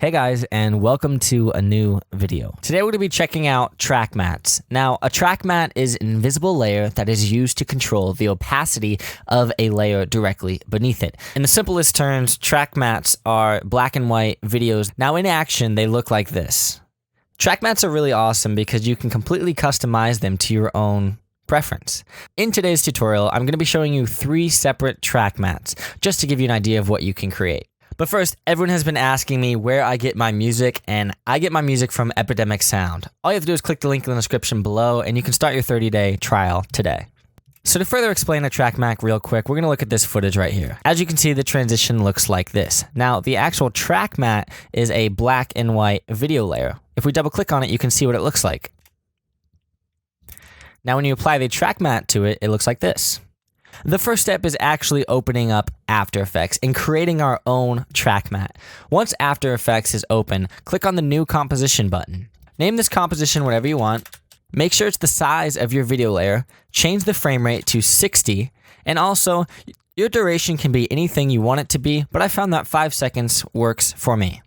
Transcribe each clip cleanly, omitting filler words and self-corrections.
Hey guys, and welcome to a new video. Today we're going to be checking out track mats. Now, a track mat is an invisible layer that is used to control the opacity of a layer directly beneath it. In the simplest terms, track mats are black and white videos. Now in action, they look like this. Track mats are really awesome because you can completely customize them to your own preference. In today's tutorial, I'm going to be showing you 3 separate track mats, just to give you an idea of what you can create. But first, everyone has been asking me where I get my music, and I get my music from Epidemic Sound. All you have to do is click the link in the description below, and you can start your 30-day trial today. So to further explain a track mat real quick, we're going to look at this footage right here. As you can see, the transition looks like this. Now, the actual track mat is a black and white video layer. If we double click on it, you can see what it looks like. Now, when you apply the track mat to it, it looks like this. The first step is actually opening up After Effects and creating our own track mat. Once After Effects is open, click on the New Composition button. Name this composition whatever you want. Make sure it's the size of your video layer. Change the frame rate to 60. And also, your duration can be anything you want it to be, but I found that 5 seconds works for me.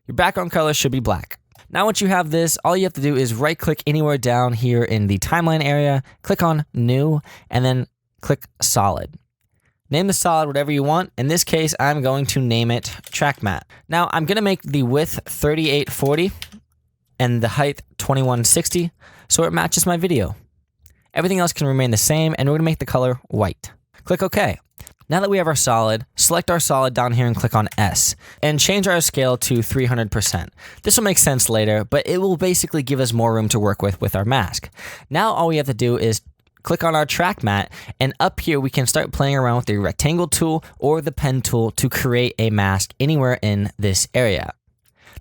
Your background color should be black. Now once you have this, all you have to do is right-click anywhere down here in the timeline area, click on New, and then click Solid. Name the solid whatever you want. In this case, I'm going to name it Track Mat. Now, I'm going to make the width 3840 and the height 2160 so it matches my video. Everything else can remain the same, and we're going to make the color white. Click OK. Now that we have our solid, select our solid down here and click on S, and change our scale to 300%. This will make sense later, but it will basically give us more room to work with our mask. Now all we have to do is click on our track mat, and up here we can start playing around with the rectangle tool or the pen tool to create a mask anywhere in this area.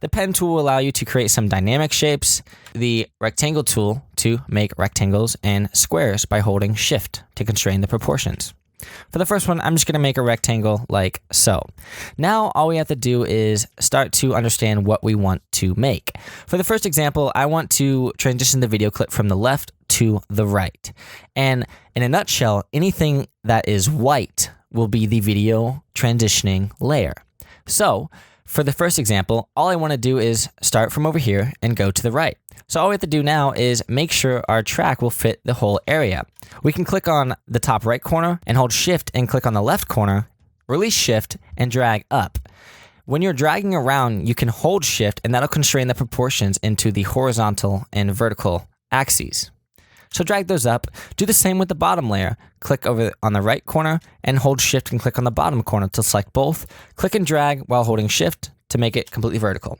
The pen tool will allow you to create some dynamic shapes, the rectangle tool to make rectangles and squares by holding Shift to constrain the proportions. For the first one, I'm just going to make a rectangle like so. Now, all we have to do is start to understand what we want to make. For the first example, I want to transition the video clip from the left to the right. And in a nutshell, anything that is white will be the video transitioning layer. So, for the first example, all I want to do is start from over here and go to the right. So all we have to do now is make sure our track will fit the whole area. We can click on the top right corner and hold Shift and click on the left corner, release Shift and drag up. When you're dragging around, you can hold Shift and that'll constrain the proportions into the horizontal and vertical axes. So drag those up. Do the same with the bottom layer. Click over on the right corner and hold Shift and click on the bottom corner to select both. Click and drag while holding Shift to make it completely vertical.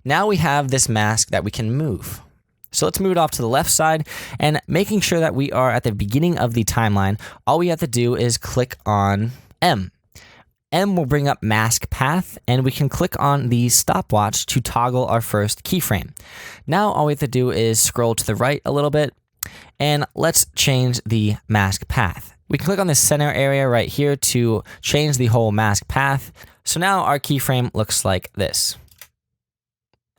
Now we have this mask that we can move. So let's move it off to the left side, and making sure that we are at the beginning of the timeline, all we have to do is click on M. M will bring up mask path, and we can click on the stopwatch to toggle our first keyframe. Now all we have to do is scroll to the right a little bit, and let's change the mask path. We can click on the center area right here to change the whole mask path. So now our keyframe looks like this.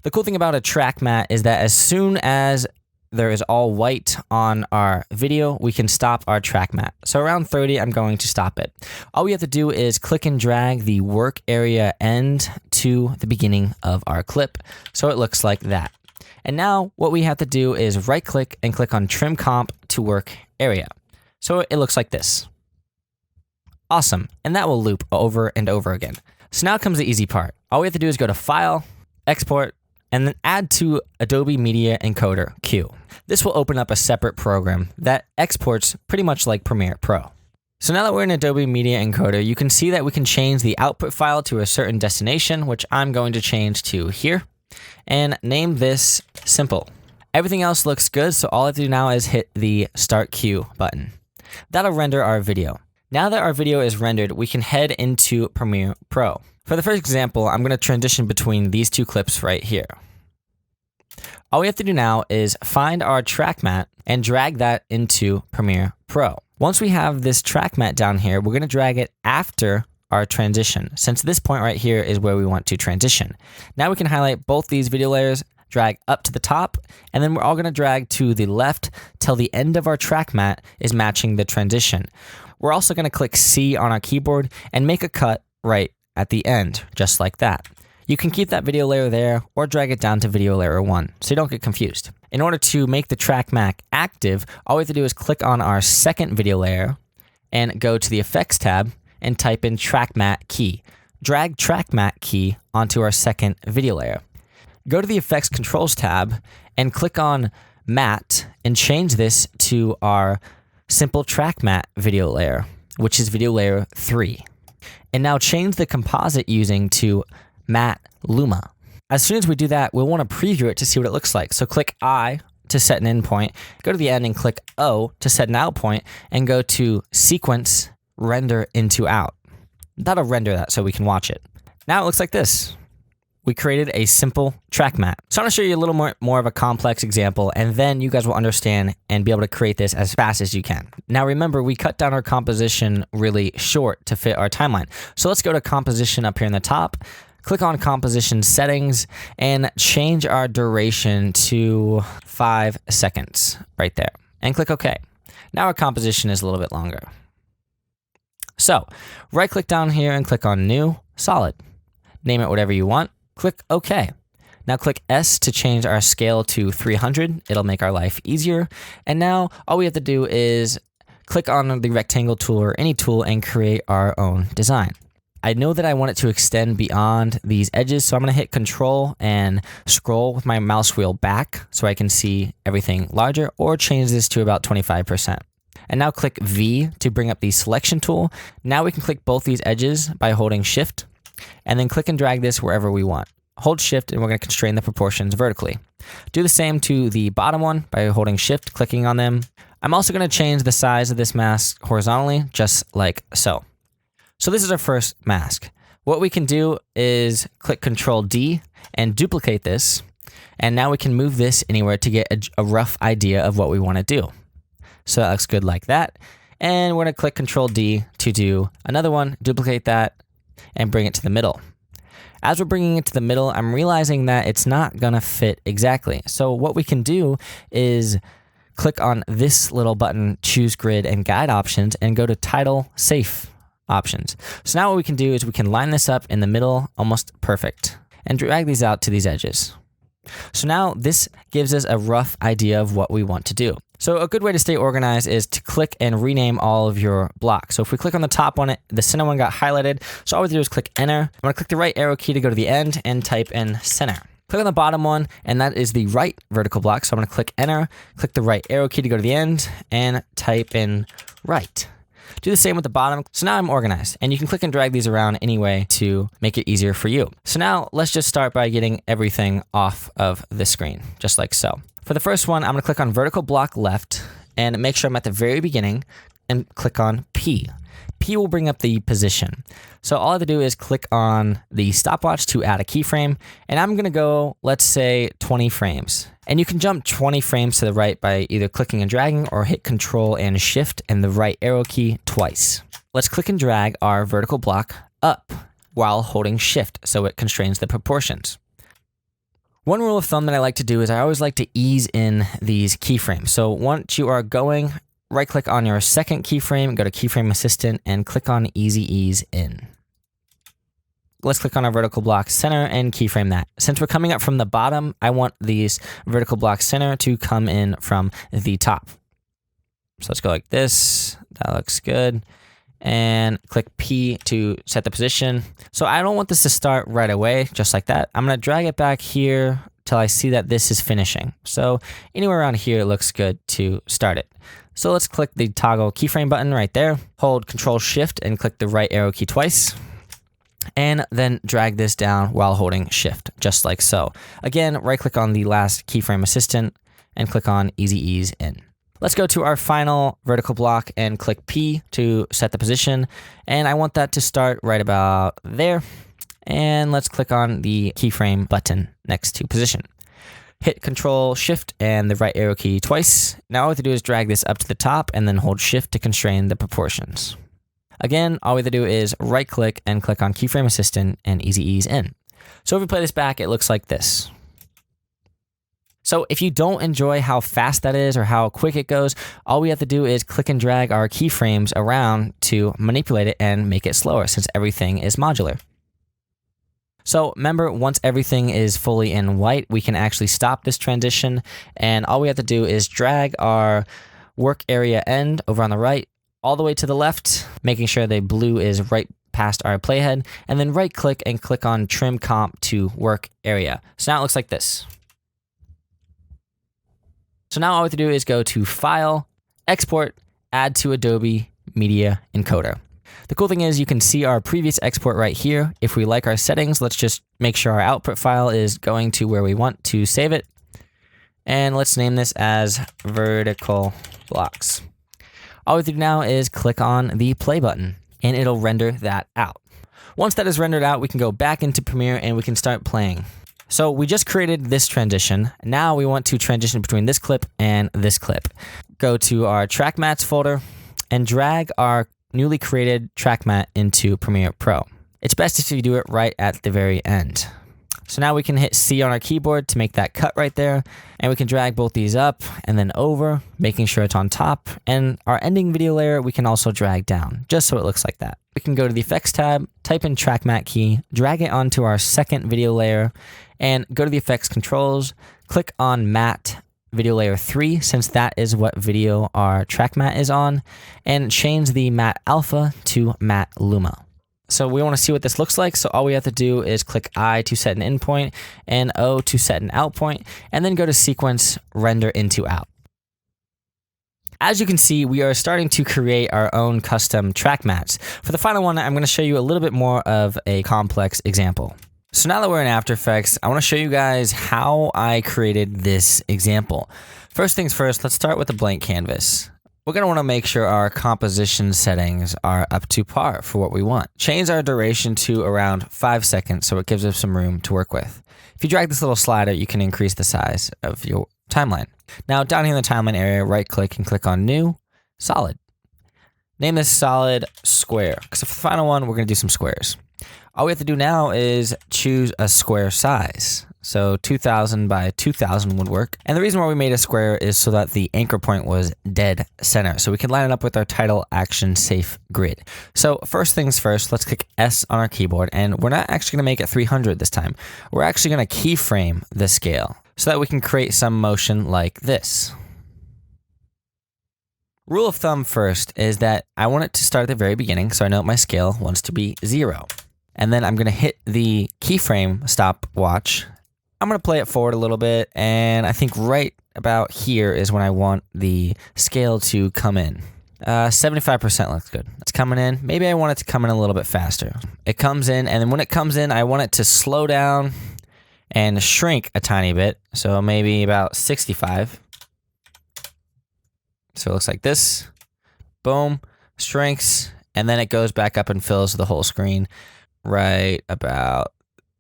The cool thing about a track mat is that as soon as there is all white on our video, we can stop our track mat. So around 30, I'm going to stop it. All we have to do is click and drag the work area end to the beginning of our clip. So it looks like that. And now what we have to do is right click and click on Trim Comp to Work Area. So it looks like this. Awesome. And that will loop over and over again. So now comes the easy part. All we have to do is go to File, Export, and then add to Adobe Media Encoder Q. This will open up a separate program that exports pretty much like Premiere Pro. So now that we're in Adobe Media Encoder, you can see that we can change the output file to a certain destination, which I'm going to change to here, and name this Simple. Everything else looks good, so all I have to do now is hit the Start Queue button. That'll render our video. Now that our video is rendered, we can head into Premiere Pro. For the first example, I'm going to transition between these 2 clips right here. All we have to do now is find our track mat and drag that into Premiere Pro. Once we have this track mat down here, we're going to drag it after our transition, since this point right here is where we want to transition. Now we can highlight both these video layers, drag up to the top, and then we're all going to drag to the left till the end of our track mat is matching the transition. We're also going to click C on our keyboard and make a cut right at the end, just like that. You can keep that video layer there or drag it down to video layer 1 so you don't get confused. In order to make the track mat active, all we have to do is click on our second video layer and go to the Effects tab and type in track mat key. Drag track mat key onto our second video layer. Go to the Effects Controls tab and click on Matte and change this to our simple track mat video layer, which is video layer 3. And now change the composite using to Matte Luma. As soon as we do that, we'll want to preview it to see what it looks like. So click I to set an in point, go to the end and click O to set an out point, and go to Sequence, Render into Out. That'll render that so we can watch it. Now it looks like this. We created a simple track mat. So I'm going to show you a little more of a complex example, and then you guys will understand and be able to create this as fast as you can. Now remember, we cut down our composition really short to fit our timeline. So let's go to composition up here in the top, click on composition settings, and change our duration to 5 seconds right there, and click OK. Now our composition is a little bit longer. So right click down here and click on New, Solid. Name it whatever you want. Click OK. Now click S to change our scale to 300. It'll make our life easier. And now all we have to do is click on the rectangle tool or any tool and create our own design. I know that I want it to extend beyond these edges, so I'm going to hit Control and scroll with my mouse wheel back so I can see everything larger, or change this to about 25%. And now click V to bring up the selection tool. Now we can click both these edges by holding Shift, and then click and drag this wherever we want. Hold Shift and we're going to constrain the proportions vertically. Do the same to the bottom one by holding Shift, clicking on them. I'm also going to change the size of this mask horizontally, just like so. So this is our first mask. What we can do is click Control D and duplicate this, and now we can move this anywhere to get a rough idea of what we want to do. So that looks good like that. And we're going to click Control D to do another one, duplicate that, and bring it to the middle. As we're bringing it to the middle, I'm realizing that it's not gonna fit exactly. So what we can do is click on this little button, choose grid and guide options, and go to title safe options. So now what we can do is we can line this up in the middle, almost perfect, and drag these out to these edges. So now this gives us a rough idea of what we want to do. So a good way to stay organized is to click and rename all of your blocks. So if we click on the top one, the center one got highlighted. So all we have to do is click Enter. I'm going to click the right arrow key to go to the end and type in center. Click on the bottom one, and that is the right vertical block. So I'm going to click Enter, click the right arrow key to go to the end, and type in right. Do the same with the bottom. So now I'm organized, and you can click and drag these around anyway to make it easier for you. So now let's just start by getting everything off of the screen, just like so. For the first one, I'm going to click on vertical block left and make sure I'm at the very beginning and click on P. P will bring up the position. So all I have to do is click on the stopwatch to add a keyframe, and I'm going to go, let's say 20 frames. And you can jump 20 frames to the right by either clicking and dragging or hit Control and Shift and the right arrow key twice. Let's click and drag our vertical block up while holding Shift so it constrains the proportions. One rule of thumb that I like to do is I always like to ease in these keyframes. So once you are going, right click on your second keyframe, go to Keyframe Assistant and click on Easy Ease In. Let's click on our vertical block center and keyframe that. Since we're coming up from the bottom, I want these vertical block center to come in from the top. So let's go like this. That looks good. And click P to set the position. So I don't want this to start right away, just like that. I'm going to drag it back here till I see that this is finishing. So anywhere around here, it looks good to start it. So let's click the toggle keyframe button right there. Hold Control Shift and click the right arrow key twice. And then drag this down while holding Shift, just like so. Again, right click on the last keyframe assistant and click on Easy Ease In. Let's go to our final vertical block and click P to set the position. And I want that to start right about there. And let's click on the keyframe button next to position. Hit Control Shift and the right arrow key twice. Now all we have to do is drag this up to the top and then hold Shift to constrain the proportions. Again, all we have to do is right click and click on Keyframe Assistant and Easy Ease In. So if we play this back, it looks like this. So if you don't enjoy how fast that is or how quick it goes, all we have to do is click and drag our keyframes around to manipulate it and make it slower since everything is modular. So remember, once everything is fully in white, we can actually stop this transition, and all we have to do is drag our work area end over on the right all the way to the left, making sure the blue is right past our playhead, and then right click and click on trim comp to work area. So now it looks like this. So now all we have to do is go to File, Export, Add to Adobe Media Encoder. The cool thing is you can see our previous export right here. If we like our settings, let's just make sure our output file is going to where we want to save it. And let's name this as vertical blocks. All we have to do now is click on the play button and it'll render that out. Once that is rendered out, we can go back into Premiere and we can start playing. So we just created this transition. Now we want to transition between this clip and this clip. Go to our track mats folder and drag our newly created track mat into Premiere Pro. It's best if you do it right at the very end. So now we can hit C on our keyboard to make that cut right there, and we can drag both these up and then over, making sure it's on top, and our ending video layer we can also drag down, just so it looks like that. We can go to the Effects tab, type in Track Mat key, drag it onto our second video layer, and go to the Effects Controls, click on Matte Video Layer 3, since that is what video our track mat is on, and change the Matte Alpha to Matte Luma. So we want to see what this looks like, so all we have to do is click I to set an endpoint, and O to set an out point, and then go to Sequence, Render into Out. As you can see, we are starting to create our own custom track mats. For the final one, I'm going to show you a little bit more of a complex example. So now that we're in After Effects, I want to show you guys how I created this example. First things first, let's start with a blank canvas. We're going to want to make sure our composition settings are up to par for what we want. Change our duration to around 5 seconds so it gives us some room to work with. If you drag this little slider, you can increase the size of your timeline. Now down here in the timeline area, right click and click on New, Solid. Name this Solid Square, because for the final one, we're going to do some squares. All we have to do now is choose a square size. So 2000 by 2000 would work. And the reason why we made a square is so that the anchor point was dead center. So we can line it up with our title action safe grid. So first things first, let's click S on our keyboard. And we're not actually going to make it 300 this time. We're actually going to keyframe the scale so that we can create some motion like this. Rule of thumb first is that I want it to start at the very beginning. So I know my scale wants to be 0. And then I'm going to hit the keyframe stopwatch. I'm going to play it forward a little bit, and I think right about here is when I want the scale to come in. 75% looks good. It's coming in. Maybe I want it to come in a little bit faster. It comes in, and then when it comes in, I want it to slow down and shrink a tiny bit, so maybe about 65. So it looks like this. Boom, shrinks, and then it goes back up and fills the whole screen right about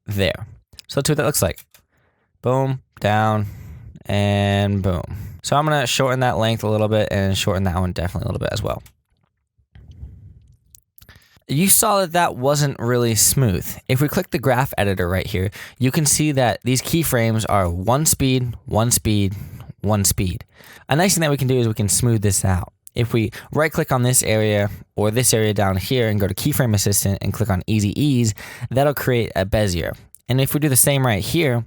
there. So let's see what that looks like. Boom, down, and boom. So I'm going to shorten that length a little bit and shorten that one definitely a little bit as well. You saw that that wasn't really smooth. If we click the graph editor right here, you can see that these keyframes are 1 speed, 1 speed, 1 speed. A nice thing that we can do is we can smooth this out. If we right click on this area or this area down here and go to Keyframe Assistant and click on Easy Ease, that'll create a Bezier. And if we do the same right here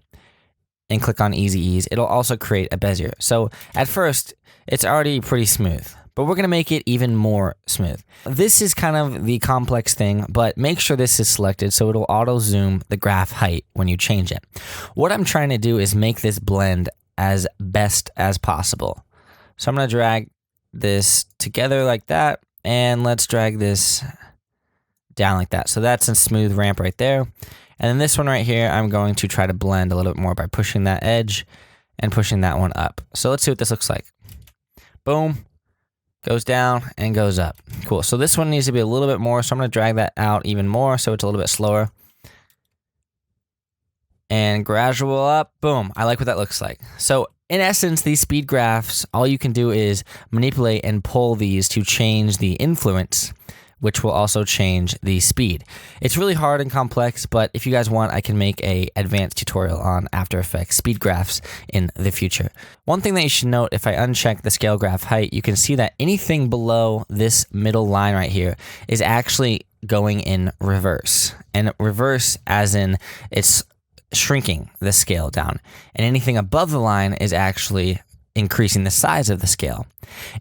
and click on Easy Ease, it'll also create a Bezier. So at first, it's already pretty smooth, but we're gonna make it even more smooth. This is kind of the complex thing, but make sure this is selected so it'll auto zoom the graph height when you change it. What I'm trying to do is make this blend as best as possible. So I'm gonna drag this together like that, and let's drag this down like that. So that's a smooth ramp right there. And then this one right here, I'm going to try to blend a little bit more by pushing that edge and pushing that one up. So let's see what this looks like. Boom, goes down and goes up. Cool, so this one needs to be a little bit more, so I'm gonna drag that out even more so it's a little bit slower. And gradual up, boom, I like what that looks like. So in essence, these speed graphs, all you can do is manipulate and pull these to change the influence, which will also change the speed. It's really hard and complex, but if you guys want, I can make an advanced tutorial on After Effects speed graphs in the future. One thing that you should note, if I uncheck the scale graph height, you can see that anything below this middle line right here is actually going in reverse. And reverse as in it's shrinking the scale down. And anything above the line is actually increasing the size of the scale.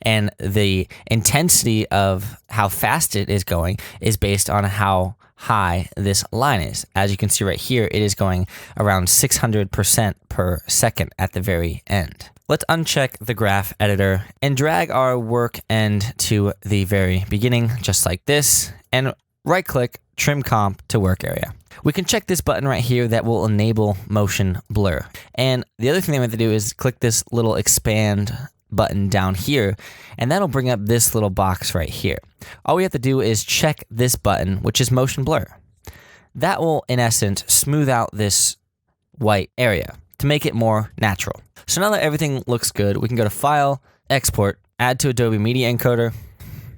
And the intensity of how fast it is going is based on how high this line is. As you can see right here, it is going around 600% per second at the very end. Let's uncheck the graph editor and drag our work end to the very beginning, just like this, and right-click Trim Comp to Work Area. We can check this button right here that will enable motion blur. And the other thing that we have to do is click this little expand button down here, and that'll bring up this little box right here. All we have to do is check this button, which is motion blur. That will, in essence, smooth out this white area to make it more natural. So now that everything looks good, we can go to File, Export, Add to Adobe Media Encoder.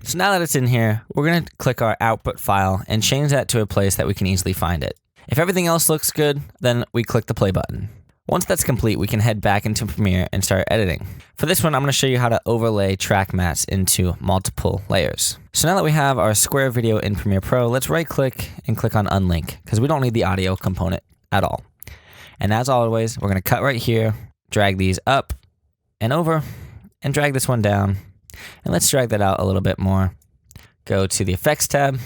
So now that it's in here, we're going to click our output file and change that to a place that we can easily find it. If everything else looks good, then we click the play button. Once that's complete, we can head back into Premiere and start editing. For this one, I'm going to show you how to overlay track mats into multiple layers. So now that we have our square video in Premiere Pro, let's right click and click on Unlink, because we don't need the audio component at all. And as always, we're going to cut right here, drag these up and over, and drag this one down. And let's drag that out a little bit more. Go to the Effects tab,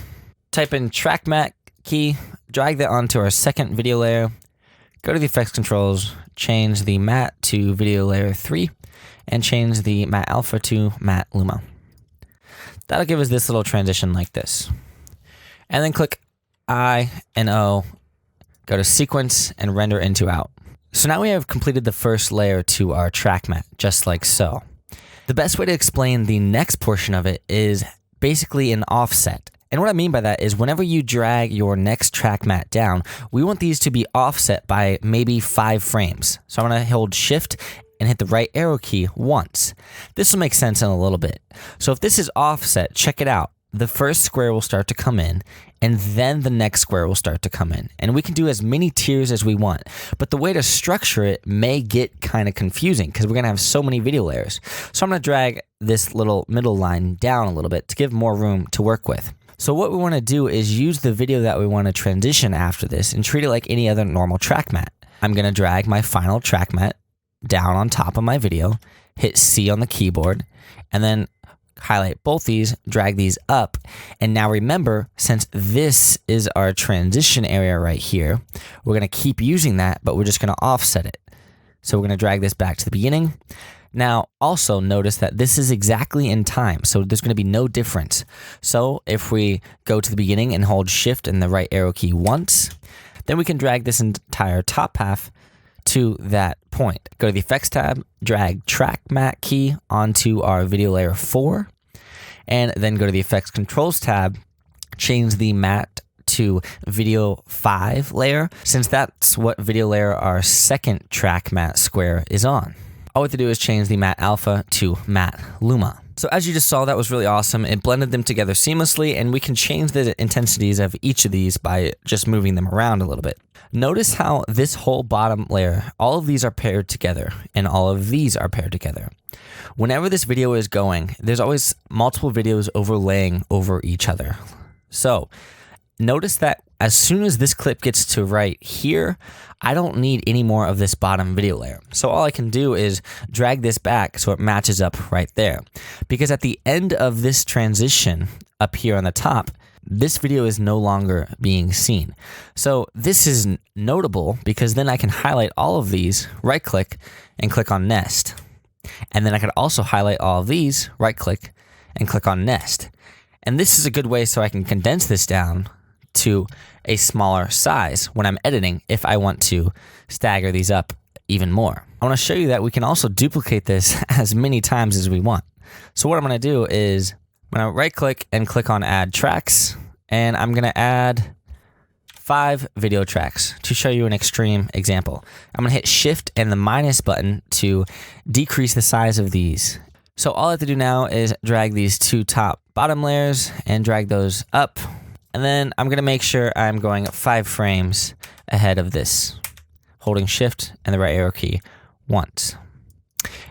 type in Track Mat key, drag that onto our second video layer, go to the Effects Controls, change the Matte to Video Layer 3, and change the Matte Alpha to Matte Luma. That'll give us this little transition like this. And then click I and O, go to Sequence, and Render Into Out. So now we have completed the first layer to our track mat, just like so. The best way to explain the next portion of it is basically an offset. And what I mean by that is whenever you drag your next track mat down, we want these to be offset by maybe 5 frames. So I'm going to hold Shift and hit the right arrow key once. This will make sense in a little bit. So if this is offset, check it out. The first square will start to come in, and then the next square will start to come in. And we can do as many tiers as we want. But the way to structure it may get kind of confusing because we're going to have so many video layers. So I'm going to drag this little middle line down a little bit to give more room to work with. So what we want to do is use the video that we want to transition after this and treat it like any other normal track mat. I'm going to drag my final track mat down on top of my video, hit C on the keyboard, and then highlight both these, drag these up, and now remember, since this is our transition area right here, we're going to keep using that, but we're just going to offset it. So we're going to drag this back to the beginning. Now, also notice that this is exactly in time, so there's going to be no difference. So if we go to the beginning and hold Shift and the right arrow key once, then we can drag this entire top half to that point. Go to the Effects tab, drag Track Mat key onto our Video Layer 4, and then go to the Effects Controls tab, change the Matte to Video 5 layer, since that's what video layer our second track mat square is on. All we have to do is change the Matte Alpha to Matte Luma. So as you just saw, that was really awesome. It blended them together seamlessly, and we can change the intensities of each of these by just moving them around a little bit. Notice how this whole bottom layer, all of these are paired together, and all of these are paired together. Whenever this video is going, there's always multiple videos overlaying over each other. So notice that as soon as this clip gets to right here, I don't need any more of this bottom video layer. So all I can do is drag this back so it matches up right there. Because at the end of this transition up here on the top, this video is no longer being seen. So this is notable because then I can highlight all of these, right click, and click on Nest. And then I could also highlight all of these, right click, and click on Nest. And this is a good way so I can condense this down to a smaller size when I'm editing if I want to stagger these up even more. I want to show you that we can also duplicate this as many times as we want. So what I'm going to do is I'm going to right click and click on Add Tracks, and I'm going to add 5 video tracks to show you an extreme example. I'm going to hit Shift and the minus button to decrease the size of these. So all I have to do now is drag these 2 top bottom layers and drag those up. And then I'm going to make sure I'm going 5 frames ahead of this, holding Shift and the right arrow key once.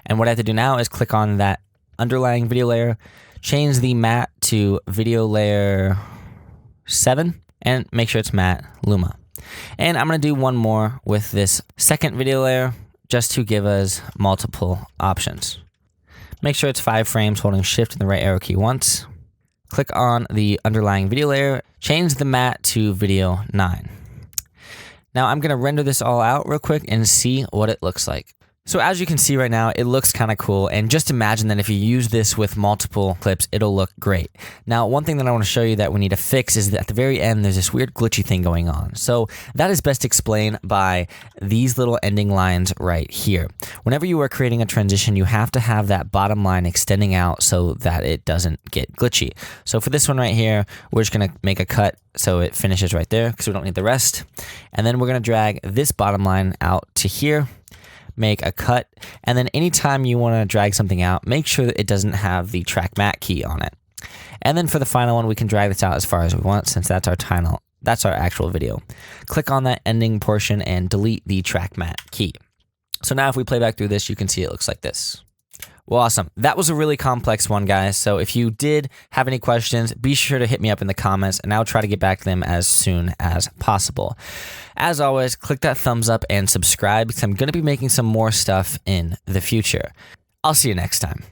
And what I have to do now is click on that underlying video layer, change the matte to video layer 7, and make sure it's matte Luma. And I'm going to do one more with this second video layer just to give us multiple options. Make sure it's 5 frames holding shift and the right arrow key once. Click on the underlying video layer, change the matte to video 9. Now I'm going to render this all out real quick and see what it looks like. So as you can see right now, it looks kind of cool, and just imagine that if you use this with multiple clips, it'll look great. Now, one thing that I want to show you that we need to fix is that at the very end, there's this weird glitchy thing going on. So that is best explained by these little ending lines right here. Whenever you are creating a transition, you have to have that bottom line extending out so that it doesn't get glitchy. So for this one right here, we're just going to make a cut so it finishes right there because we don't need the rest. And then we're going to drag this bottom line out to here, make a cut, and then anytime you want to drag something out, make sure that it doesn't have the track matte key on it. And then for the final one, we can drag this out as far as we want since that's our actual video. Click on that ending portion and delete the track matte key. So now if we play back through this, you can see it looks like this. Well, awesome. That was a really complex one, guys. So if you did have any questions, be sure to hit me up in the comments, and I'll try to get back to them as soon as possible. As always, click that thumbs up and subscribe because I'm going to be making some more stuff in the future. I'll see you next time.